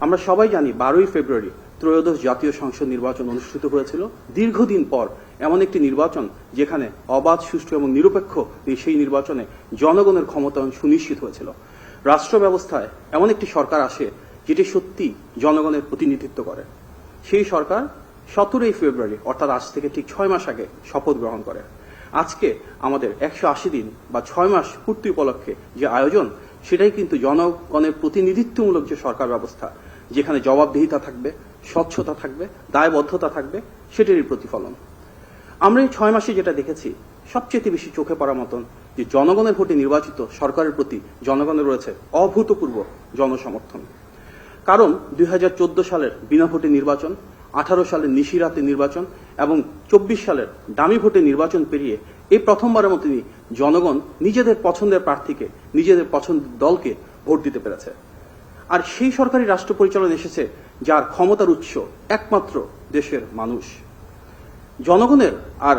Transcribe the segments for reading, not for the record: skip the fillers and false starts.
আমরা সবাই জানি 12ই ফেব্রুয়ারি ত্রয়োদশ জাতীয় সংসদ নির্বাচন অনুষ্ঠিত হয়েছিল। দীর্ঘদিন পর এমন একটি নির্বাচন যেখানে অবাধ, সুষ্ঠু এবং নিরপেক্ষ সেই নির্বাচনে জনগণের ক্ষমতায়ন সুনিশ্চিত হয়েছিল। রাষ্ট্র ব্যবস্থায় এমন একটি সরকার আসে যেটি সত্যি জনগণের প্রতিনিধিত্ব করে। সেই সরকার 17ই ফেব্রুয়ারি অর্থাৎ আজ থেকে ঠিক 6 মাস আগে শপথ গ্রহণ করে। আজকে আমাদের 180 দিন বা 6 মাস পূর্তি উপলক্ষে যে আয়োজন, সেটাই কিন্তু জনগণের প্রতিনিধিত্বমূলক যে সরকার ব্যবস্থা, যেখানে জবাবদিহিতা থাকবে, স্বচ্ছতা থাকবে, দায়বদ্ধতা থাকবে, সেটারই প্রতিফলন। আমরা এই 6 মাসে যেটা দেখেছি, সবচেয়ে বেশি চোখে পড়ার মতন যে জনগণের ভোটে নির্বাচিত সরকারের প্রতি জনগণের রয়েছে অভূতপূর্ব জনসমর্থন। কারণ 2014 সালের বিনা ভোটে নির্বাচন, 18 সালের নিশিরাতে নির্বাচন এবং 24 সালের ডামি ভোটে নির্বাচন পেরিয়ে এই প্রথমবারের মতনই জনগণ নিজেদের পছন্দের প্রার্থীকে, নিজেদের পছন্দের দলকে ভোট দিতে পেরেছে। আর সেই সরকারি রাষ্ট্র পরিচালনা এসেছে যার ক্ষমতার উৎস একমাত্র দেশের মানুষ। জনগণের আর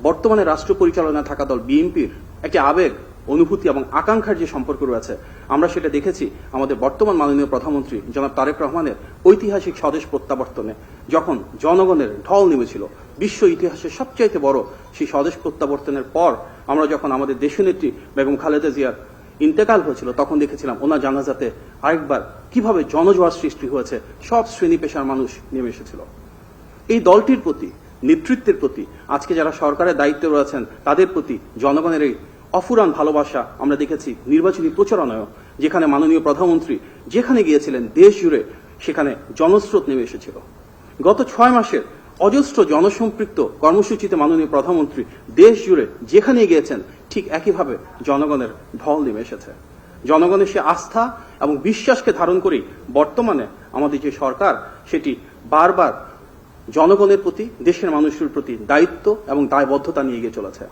বর্তমানে রাষ্ট্র পরিচালনায় থাকা দল বিএনপির একটি আবেগ, অনুভূতি এবং আকাঙ্ক্ষার যে সম্পর্ক রয়েছে, আমরা সেটা দেখেছি আমাদের বর্তমান মাননীয় প্রধানমন্ত্রী জনাব তারেক রহমানের ঐতিহাসিক স্বদেশ প্রত্যাবর্তনে, যখন জনগণের ঢল নেমেছিল। বিশ্ব ইতিহাসের সবচাইতে বড় সেই স্বদেশ প্রত্যাবর্তনের পর আমরা যখন আমাদের দেশনেত্রী বেগম খালেদা জিয়ার ইন্তেকাল হয়েছিল, তখন দেখেছিলাম ওনার জানাজাতে আরেকবার কিভাবে জনজোয়ার সৃষ্টি হয়েছে, সব শ্রেণী পেশার মানুষ নেমে এসেছিল। এই দলটির প্রতি, নেতৃত্বের প্রতি, আজকে যারা সরকারের দায়িত্বে রয়েছেন তাদের প্রতি জনগণের এই অফুরান ভালোবাসা আমরা দেখেছি নির্বাচনী প্রচারণায়ও, যেখানে মাননীয় প্রধানমন্ত্রী যেখানে গিয়েছিলেন দেশ জুড়ে সেখানে জনস্রোত নেমে এসেছিল। গত 6 মাসের অজস্র জনসম্পৃক্ত কর্মসূচিতে মাননীয় প্রধানমন্ত্রী দেশ জুড়ে যেখানে গিয়েছেন ঠিক একইভাবে জনগণের ঢল নেমে এসেছে। জনগণের সে আস্থা এবং বিশ্বাসকে ধারণ করেই বর্তমানে আমাদের যে সরকার, সেটি বারবার জনগণের প্রতি, দেশের মানুষের প্রতি দায়িত্ব এবং দায়বদ্ধতা নিয়ে এগিয়ে চলেছে।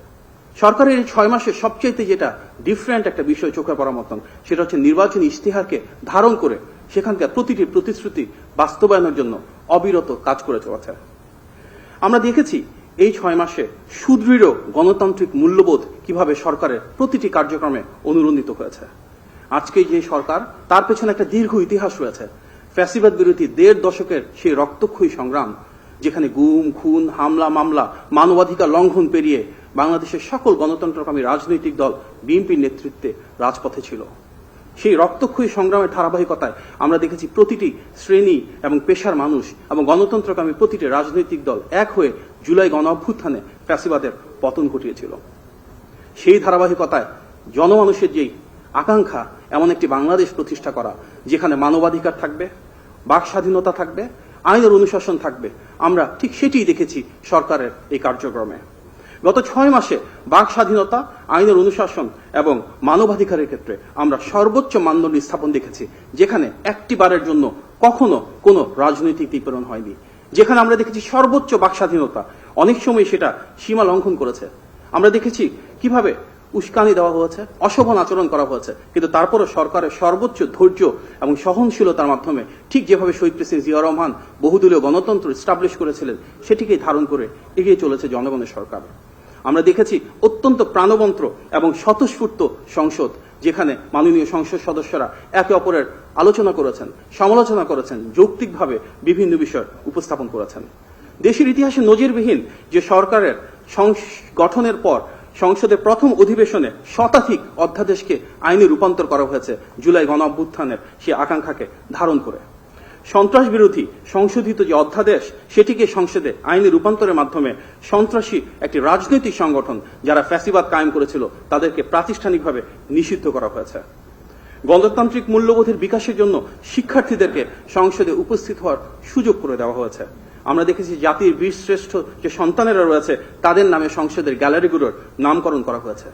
সরকারের এই 6 মাসের সবচাইতে যেটা ডিফারেন্ট একটা বিষয় চোখে পড়ার মতন, সেটা হচ্ছে নির্বাচনী ইশতেহারকে ধারণ করে সেখানকার প্রতিটি প্রতিশ্রুতি বাস্তবায়নের জন্য অবিরত কাজ করে চলেছে। আমরা দেখেছি এই 6 মাসে সুদৃঢ় গণতান্ত্রিক মূল্যবোধ কিভাবে সরকারের প্রতিটি কার্যক্রমে অনুরণিত হয়েছে। আজকে যে সরকার, তার পেছনে একটা দীর্ঘ ইতিহাস রয়েছে। ফ্যাসিবাদ বিরোধী 1.5 দশকের সেই রক্তক্ষয়ী সংগ্রাম, যেখানে গুম, খুন, হামলা, মামলা, মানবাধিকার লঙ্ঘন পেরিয়ে বাংলাদেশের সকল গণতন্ত্রকামী রাজনৈতিক দল বিএনপির নেতৃত্বে রাজপথে ছিল। সেই রক্তক্ষয়ী সংগ্রামের ধারাবাহিকতায় আমরা দেখেছি প্রতিটি শ্রেণী এবং পেশার মানুষ এবং গণতন্ত্রকামী প্রতিটি রাজনৈতিক দল এক হয়ে জুলাই গণ অভ্যুত্থানে ফ্যাসিবাদের পতন ঘটিয়েছিল। সেই ধারাবাহিকতায় জনমানুষের যেই আকাঙ্ক্ষা, এমন একটি বাংলাদেশ প্রতিষ্ঠা করা যেখানে মানবাধিকার থাকবে, বাক স্বাধীনতা থাকবে, আইনের অনুশাসন থাকবে, আমরা ঠিক সেটিই দেখেছি সরকারের এই কার্যক্রমে। গত 6 মাসে বাক স্বাধীনতা, আইনের অনুশাসন এবং মানবাধিকারের ক্ষেত্রে আমরা সর্বোচ্চ মানদণ্ড স্থাপন দেখেছি, যেখানে একটি বারের জন্য কখনো কোনো রাজনৈতিক নিপীড়ন হয়নি। যেখানে আমরা দেখেছি সর্বোচ্চ বাক স্বাধীনতা, অনেক সময় সেটা সীমা লঙ্ঘন করেছে। আমরা দেখেছি কিভাবে উস্কানি দেওয়া হয়েছে, অশোভন আচরণ করা হয়েছে, কিন্তু তারপরও সরকারের সর্বোচ্চ ধৈর্য এবং সহনশীলতার মাধ্যমে ঠিক যেভাবে শহীদ প্রেসিডেন্ট জিয়া রহমান বহুদলীয় গণতন্ত্র এস্টাবলিশ করেছিলেন, সেটিকেই ধারণ করে এগিয়ে চলেছে জনগণের সরকার। আমরা দেখেছি অত্যন্ত প্রাণবন্ত এবং স্বতঃস্ফূর্ত সংসদ, যেখানে মাননীয় সংসদ সদস্যরা একে অপরের আলোচনা করেছেন, সমালোচনা করেছেন, যৌক্তিকভাবে বিভিন্ন বিষয় উপস্থাপন করেছেন। দেশের ইতিহাসে নজিরবিহীন যে সরকারের গঠনের পর সংসদের প্রথম অধিবেশনে শতাধিক অধ্যাদেশকে আইনে রূপান্তর করা হয়েছে জুলাই গণ অভ্যুত্থানের সেই আকাঙ্ক্ষাকে ধারণ করে। সন্ত্রাস বিরোধী সংশোধিত যে অধ্যাদেশ, সেটিকে সংসদে আইনে রূপান্তরের মাধ্যমে সন্ত্রাসী একটি রাজনৈতিক সংগঠন যারা ফ্যাসিবাদ কায়েম করেছিল তাদেরকে প্রাতিষ্ঠানিকভাবে নিষিদ্ধ করা হয়েছে। গণতান্ত্রিক মূল্যবোধের বিকাশের জন্য শিক্ষার্থীদেরকে সংসদে উপস্থিত হওয়ার সুযোগ করে দেওয়া হয়েছে। আমরা দেখেছি জাতির বীরশ্রেষ্ঠ যে সন্তানেরা রয়েছে তাদের নামে সংসদের গ্যালারিগুলোর নামকরণ করা হয়েছে।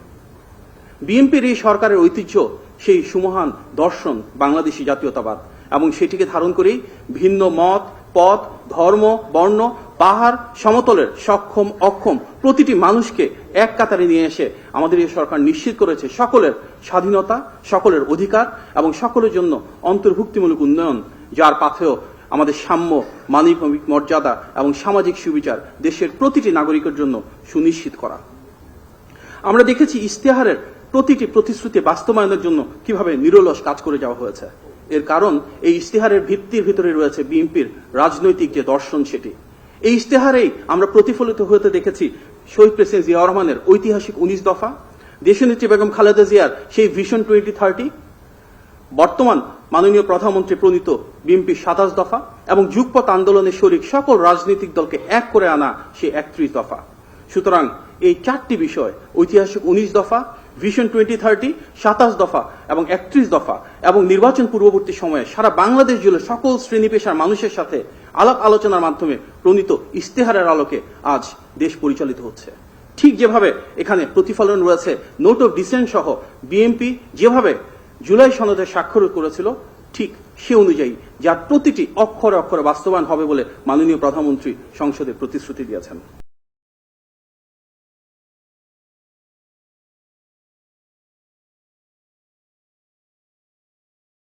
বিএনপির এই সরকারের ঐতিহ্য সেই সুমহান দর্শন বাংলাদেশী জাতীয়তাবাদ, এবং সেটিকে ধারণ করেই ভিন্ন মত, পথ, ধর্ম, বর্ণ, পাহাড়, সমতলের সক্ষম অক্ষম প্রতিটি মানুষকে এক কাতারে নিয়ে এসে আমাদের এই সরকার নিশ্চিত করেছে সকলের স্বাধীনতা, সকলের অধিকার এবং সকলের জন্য অন্তর্ভুক্তিমূলক উন্নয়ন, যার পাথেও আমাদের সাম্য, মানবিক মর্যাদা এবং সামাজিক সুবিচার দেশের প্রতিটি নাগরিকের জন্য সুনিশ্চিত করা। আমরা দেখেছি ইশতেহারের প্রতিটি প্রতিশ্রুতি বাস্তবায়নের জন্য কিভাবে নিরলস কাজ করে যাওয়া হয়েছে। এর কারণ এই ইশতেহারের ভিত্তির ভিতরে রয়েছে বিএনপির রাজনৈতিক যে দর্শন সেটি। এই ইশতেহারেই আমরা প্রতিফলিত হতে দেখেছি শহীদ প্রেসিডেন্ট জিয়াউর রহমানের ঐতিহাসিক 19 দফা, দেশনেত্রী বেগম খালেদা জিয়ার সেই ভিশন 2030, বর্তমান মাননীয় প্রধানমন্ত্রী প্রণীত বিএনপির 27 দফা এবং যুগপৎ আন্দোলনের শরিক সকল রাজনৈতিক দলকে এক করে আনা সেই 31 দফা। সুতরাং এই 4টি বিষয় ঐতিহাসিক 19 দফা, ভিশন 2030, 27 দফা এবং 31 দফা এবং নির্বাচন পূর্ববর্তী সময়ে সারা বাংলাদেশ জুড়ে সকল শ্রেণী পেশার মানুষের সাথে আলাপ আলোচনার মাধ্যমে প্রণীত ইশতেহারের আলোকে আজ দেশ পরিচালিত হচ্ছে। ঠিক যেভাবে এখানে প্রতিফলন রয়েছে নোট অফ ডিসেন্ট সহ বিএনপি যেভাবে জুলাই সনদে স্বাক্ষর করেছিল, ঠিক সে অনুযায়ী যার প্রতিটি অক্ষরে অক্ষরে বাস্তবায়ন হবে বলে মাননীয় প্রধানমন্ত্রী সংসদে প্রতিশ্রুতি দিয়েছেন।